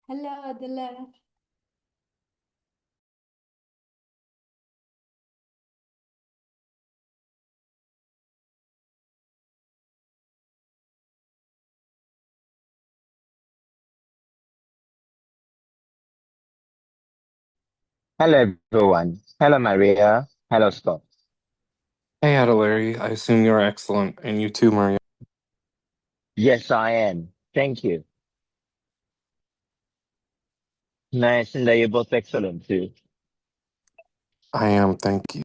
Hello, Adelere. Hello, everyone. Hello, Maria. Hello, Scott. Hey, Adelere, I assume you're excellent, and you too, Maria. Yes, I am. Thank you. Nice, and that you're both excellent too. I am, thank you.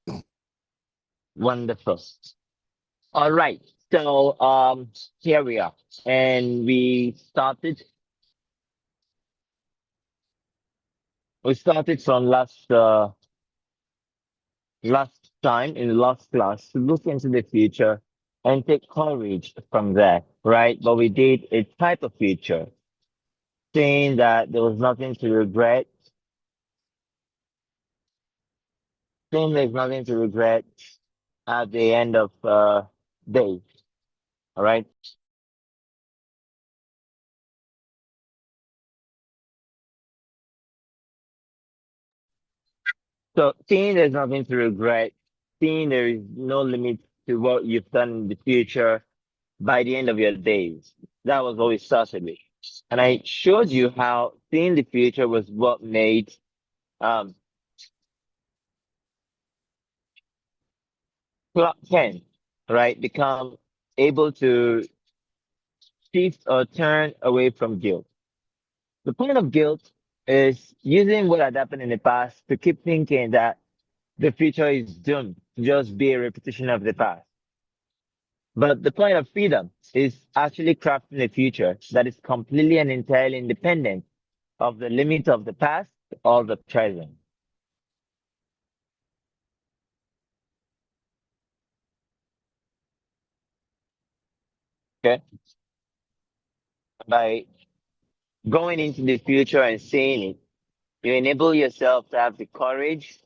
Wonderful. All right. So, here we are, and we started from last time in the last class to look into the future and take courage from there, right? But we did a type of future, saying that there was nothing to regret, saying there's nothing to regret at the end of day. All right. So seeing there's nothing to regret, seeing there is no limit to what you've done in the future by the end of your days. That was what we started with. And I showed you how seeing the future was what made um Clark Kent, right, become able to shift or turn away from guilt. The point of guilt is using what had happened in the past to keep thinking that the future is doomed to just be a repetition of the past. But the point of freedom is actually crafting a future that is completely and entirely independent of the limits of the past or the present. Okay? By going into the future and seeing it, you enable yourself to have the courage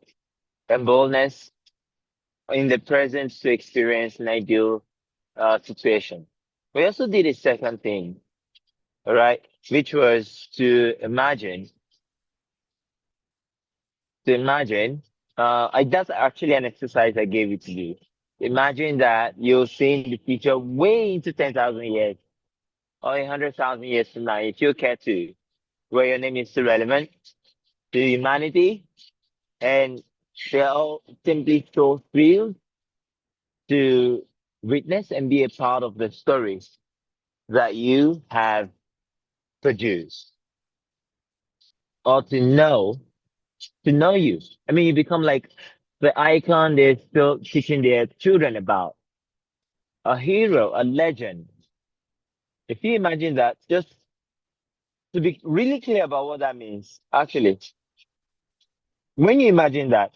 and boldness in the present to experience an ideal situation. We also did a second thing, all right, which was to imagine, that's actually an exercise I gave it to you. Imagine that you're seeing the future way into 10,000 years or 100,000 years from now, if you care to, where your name is still relevant to humanity and they're all simply so thrilled to witness and be a part of the stories that you have produced or to know you. I mean, you become like the icon they're still teaching their children about, a hero, a legend. If you imagine that, just to be really clear about what that means, actually, when you imagine that,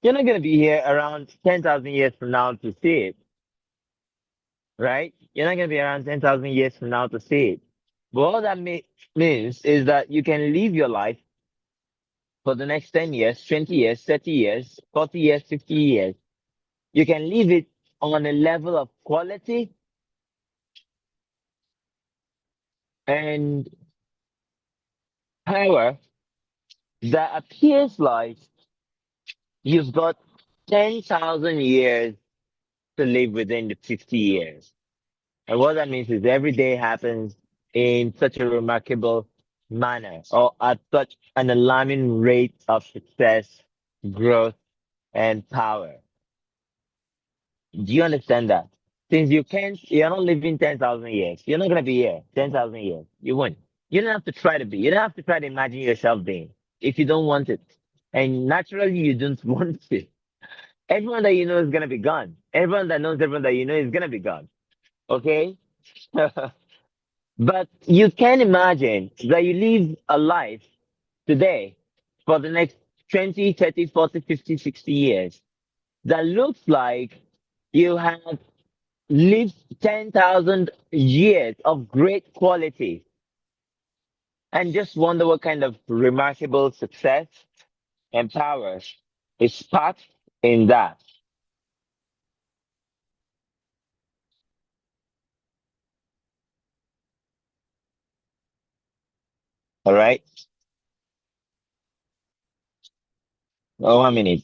you're not going to be here around 10,000 years from now to see it, right? You're not going to be around 10,000 years from now to see it. But all that means is that you can live your life for the next 10 years, 20 years, 30 years, 40 years, 50 years. You can live it on a level of quality and power that appears like you've got 10,000 years to live within the 50 years. And what that means is every day happens in such a remarkable manner or at such an alarming rate of success, growth, and power. Do you understand that? Since you're not living 10,000 years. You're not going to be here 10,000 years. You won't. You don't have to try to be. You don't have to try to imagine yourself being if you don't want it. And naturally, you don't want to. Everyone that you know is going to be gone. Everyone that knows everyone that you know is going to be gone. Okay? But you can imagine that you live a life today for the next 20, 30, 40, 50, 60 years that looks like you have lived 10,000 years of great quality and just wonder what kind of remarkable success and power is packed in that. All right. Oh, 1 minute.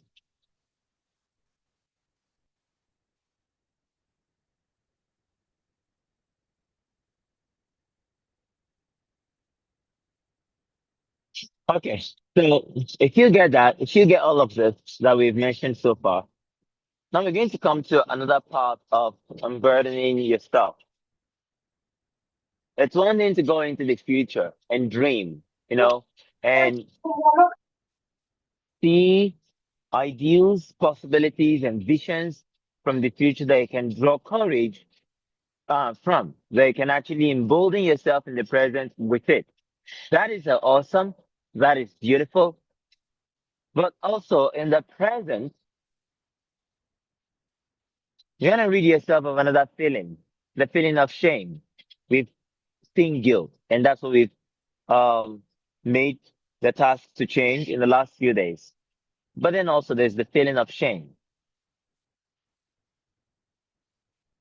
Okay. So if you get that, if you get all of this that we've mentioned so far, now we're going to come to another part of unburdening yourself. It's one thing to go into the future and dream, you know, and see ideals, possibilities, and visions from the future that you can draw courage from, that you can actually embolden yourself in the present with it. That is awesome. That is beautiful. But also in the present, you're going to rid yourself of another feeling, the feeling of shame. We've seen guilt, and that's what we've um, made the task to change in the last few days. But then also there's the feeling of shame.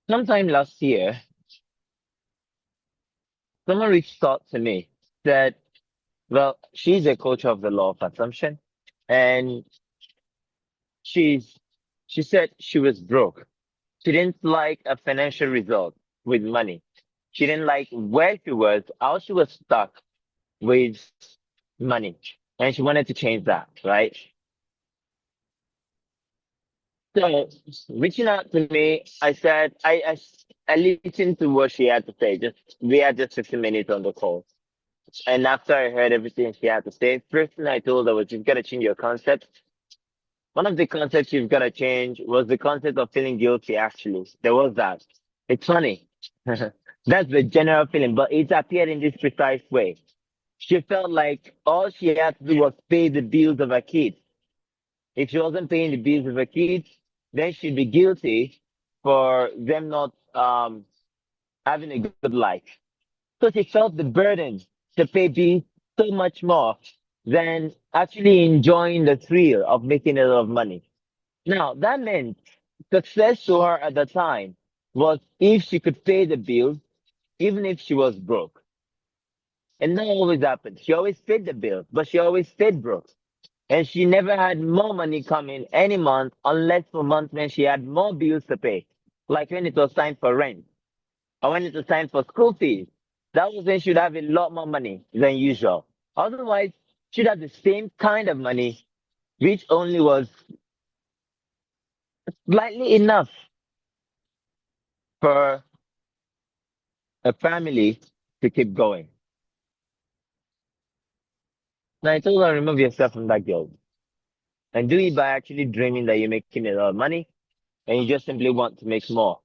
Sometime last year, someone reached out to me that, well, she's a coach of the law of assumption, and she's she said she was broke. She didn't like a financial result with money. She didn't like where she was, how she was stuck with money, and she wanted to change that, right? So reaching out to me, I said I listened to what she had to say. Just we had just 15 minutes on the call. And after I heard everything she had to say, first thing I told her was you've got to change your concept. One of the concepts you've got to change was the concept of feeling guilty, actually. There was that. It's funny. That's the general feeling, but it appeared in this precise way. She felt like all she had to do was pay the bills of her kids. If she wasn't paying the bills of her kids, then she'd be guilty for them not having a good life. So she felt the burden to pay bills so much more than actually enjoying the thrill of making a lot of money. Now, that meant success to her at the time was if she could pay the bills, even if she was broke. And that always happened. She always paid the bills, but she always stayed broke. And she never had more money coming any month unless for months when she had more bills to pay. Like when it was time for rent or when it was time for school fees. That was when she'd have a lot more money than usual. Otherwise, she'd have the same kind of money, which only was slightly enough for a family to keep going. Now I told her remove yourself from that guilt and do it by actually dreaming that you're making a lot of money and you just simply want to make more.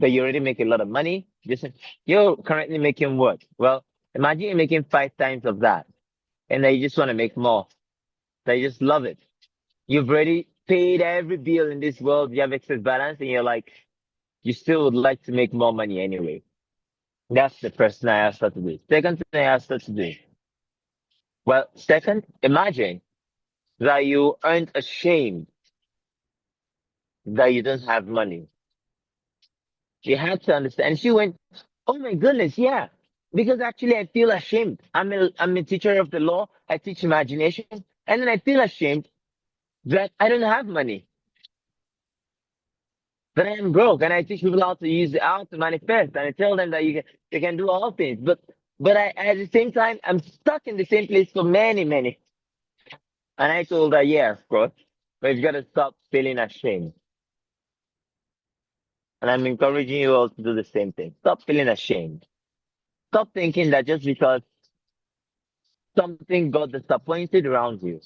But you already make a lot of money. Just you're currently making what? Well, imagine you're making 5 times of that, and then you just want to make more. That you just love it. You've already paid every bill in this world. You have excess balance, and you're like, you still would like to make more money anyway. That's the person I asked her to do. Second thing I asked her to do. Well, second, imagine that you aren't ashamed that you don't have money. She had to understand. And she went, oh my goodness, yeah. Because actually I feel ashamed. I'm a teacher of the law. I teach imagination. And then I feel ashamed that I don't have money, that I am broke. And I teach people how to use how to manifest. And I tell them that you can do all things. But at the same time, I'm stuck in the same place for many, many. And I told her, yeah, of course. But you've got to stop feeling ashamed. And I'm encouraging you all to do the same thing. Stop feeling ashamed. Stop thinking that just because something got disappointed around you,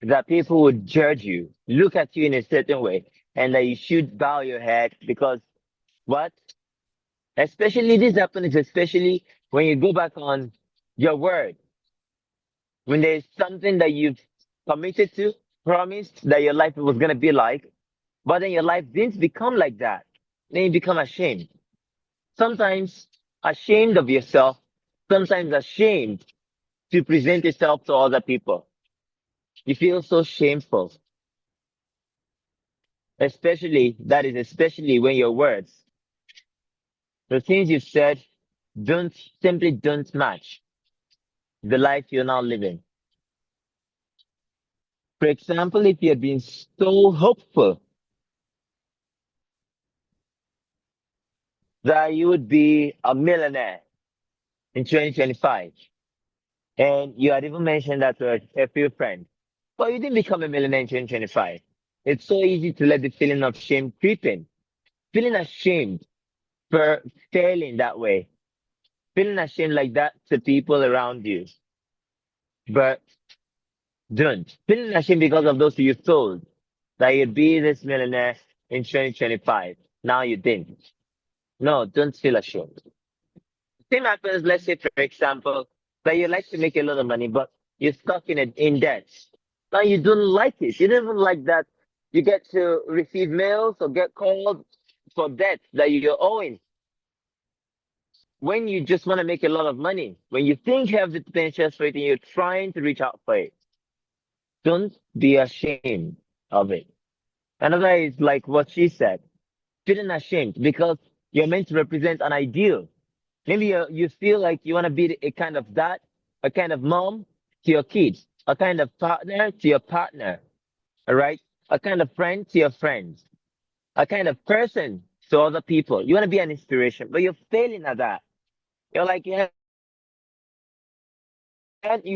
that people would judge you, look at you in a certain way, and that you should bow your head because what? Especially this happens, especially when you go back on your word, when there's something that you've committed to, promised that your life was going to be like, but then your life didn't become like that. Then you become ashamed. Sometimes ashamed of yourself, sometimes ashamed to present yourself to other people. You feel so shameful, especially when your words, the things you've said, don't match the life you're now living. For example, if you had been so hopeful that you would be a millionaire in 2025, and you had even mentioned that to a few friends, but you didn't become a millionaire in 2025. It's so easy to let the feeling of shame creep in, feeling ashamed for failing that way, feeling ashamed like that to people around you. But don't. Feeling ashamed because of those you told that you'd be this millionaire in 2025. Now you didn't. No, don't feel ashamed. Same happens, let's say, for example, that you like to make a lot of money, but you're stuck in debt. Now you don't like it. You don't even like that you get to receive mails or get called for debt that you're owing when you just want to make a lot of money. When you think you have the potential for it and you're trying to reach out for it, don't be ashamed of it. Another is like what she said, feeling ashamed because you're meant to represent an ideal. Maybe you feel like you want to be a kind of dad, a kind of mom to your kids, a kind of partner to your partner, all right? A kind of friend to your friends, a kind of person to other people. You want to be an inspiration, but you're failing at that. You're like, you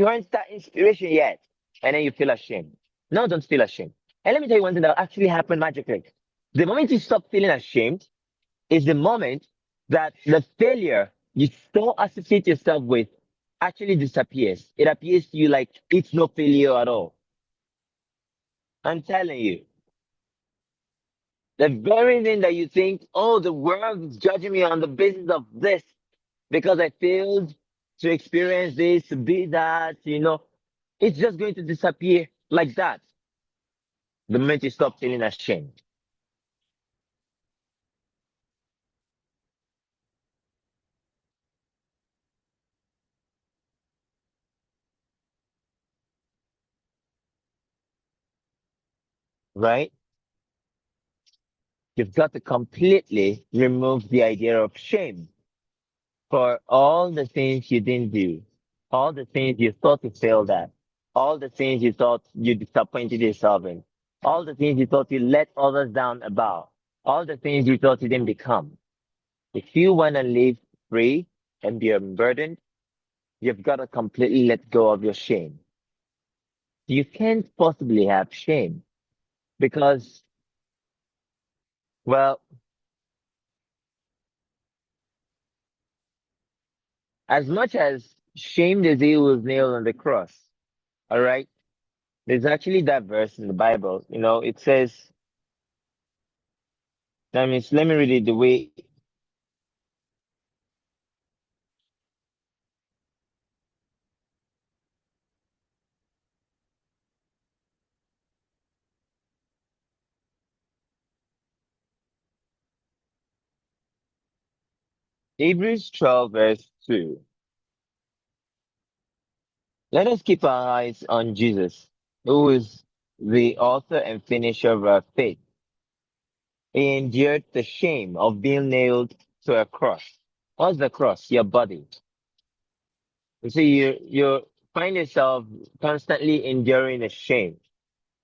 aren't that inspiration yet. And then you feel ashamed. No, don't feel ashamed. And let me tell you one thing that actually happened magically. The moment you stop feeling ashamed is the moment that the failure you so associate yourself with actually disappears. It appears to you like it's no failure at all. I'm telling you, the very thing that you think, oh, the world is judging me on the basis of this because I failed to experience this, to be that, it's just going to disappear like that the moment you stop feeling ashamed, right? You've got to completely remove the idea of shame for all the things you didn't do, all the things you thought you failed at, all the things you thought you disappointed yourself in, all the things you thought you let others down about, all the things you thought you didn't become. If you want to live free and be unburdened, you've got to completely let go of your shame. You can't possibly have shame because, well, as much as shame is he who was nailed on the cross, all right? There's actually that verse in the Bible. It says, let me read it the way Hebrews 12, verse 2. Let us keep our eyes on Jesus, who is the author and finisher of our faith. He endured the shame of being nailed to a cross. What's the cross? Your body. You see, you find yourself constantly enduring the shame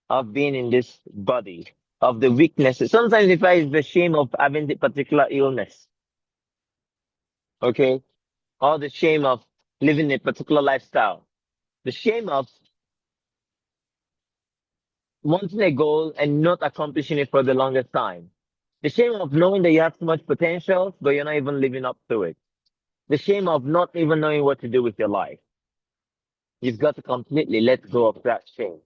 of being in this body, of the weaknesses. Sometimes if it's the shame of having the particular illness, okay? Or the shame of living a particular lifestyle. The shame of wanting a goal and not accomplishing it for the longest time. The shame of knowing that you have so much potential, but you're not even living up to it. The shame of not even knowing what to do with your life. You've got to completely let go of that shame.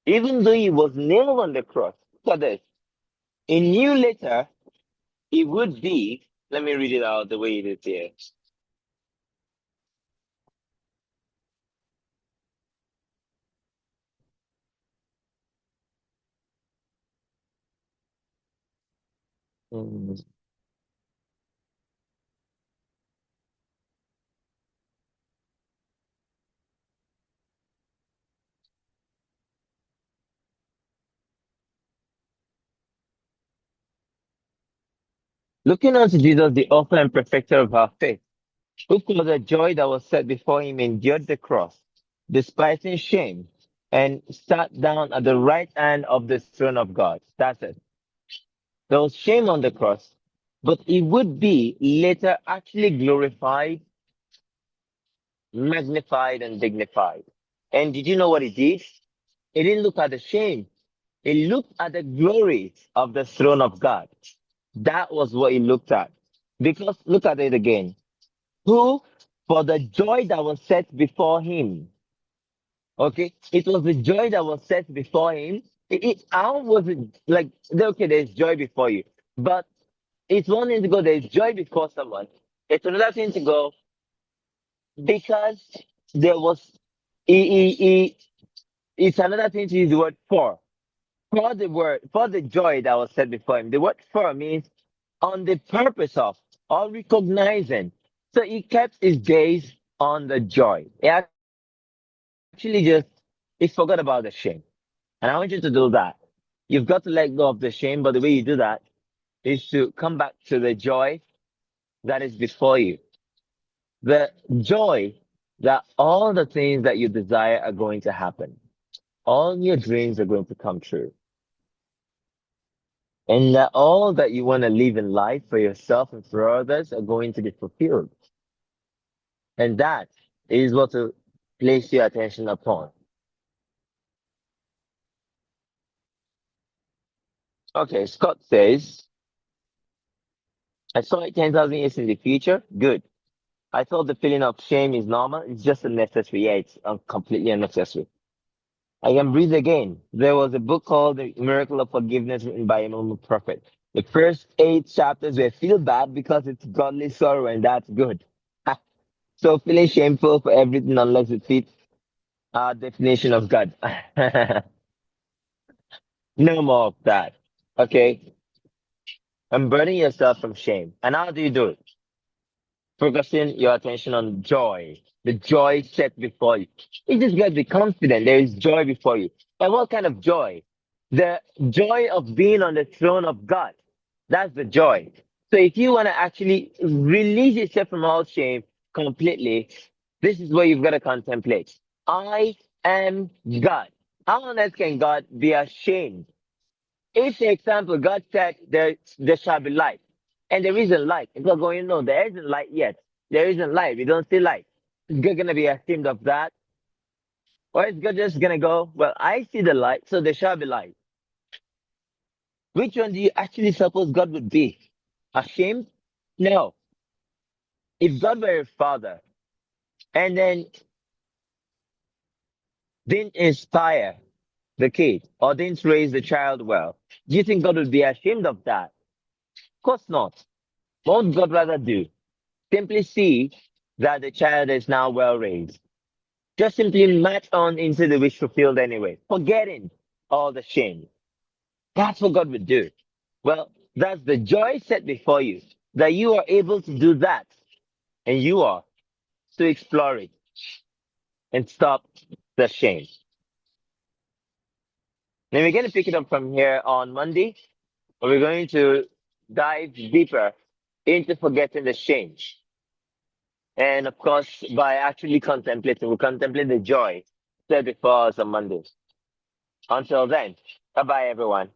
Even though he was nailed on the cross, look at this. He knew later he would be, let me read it out the way it is here. Mm. Looking unto Jesus, the author and perfecter of our faith, who for the joy that was set before him endured the cross, despising shame, and sat down at the right hand of the throne of God. That's it. There was shame on the cross, but it would be later actually glorified, magnified, and dignified. And did you know what it did? It didn't look at the shame. It looked at the glory of the throne of God. That was what it looked at. Because look at it again. Who, for the joy that was set before him, okay, it was the joy that was set before him. How was it like, okay, there's joy before you, but it's one thing to go, there's joy before someone. It's another thing to go, because there was, it's another thing to use the word for the word, for the joy that was set before him. The word for means on the purpose of, or recognizing. So he kept his gaze on the joy. He actually he forgot about the shame. And I want you to do that. You've got to let go of the shame, but the way you do that is to come back to the joy that is before you. The joy that all the things that you desire are going to happen. All your dreams are going to come true. And that all that you want to live in life for yourself and for others are going to be fulfilled. And that is what to place your attention upon. Okay, Scott says, I saw it 10,000 years in the future. Good. I thought the feeling of shame is normal. It's just unnecessary. Yeah, it's completely unnecessary. I can breathe again. There was a book called The Miracle of Forgiveness written by a Mormon prophet. The first 8 chapters were feel bad because it's godly sorrow, and that's good. So feeling shameful for everything unless it fits our definition of God. No more of that. Okay? Unburden yourself from shame. And how do you do it? Focusing your attention on joy, the joy set before you. You just got to be confident there is joy before you. And what kind of joy? The joy of being on the throne of God. That's the joy. So if you want to actually release yourself from all shame completely, this is what you've got to contemplate. I am God. How on earth can God be ashamed? If, for example, God said there shall be light, and there isn't light, it's not going, no, there isn't light yet. There isn't light. We don't see light. Is God going to be ashamed of that? Or is God just going to go, well, I see the light, so there shall be light? Which one do you actually suppose God would be? Ashamed? No. If God were a father and then didn't inspire the kid or didn't raise the child well, do you think God would be ashamed of that? Of course not. What would God rather do? Simply see that the child is now well raised. Just simply match on into the wish fulfilled anyway, forgetting all the shame. That's what God would do. Well, that's the joy set before you, that you are able to do that, and you are to explore it and stop the shame. Then we're going to pick it up from here on Monday, where we're going to dive deeper into forgetting the shame. And of course, by actually contemplating, we contemplate the joy set before us on Monday. Until then, bye bye, everyone.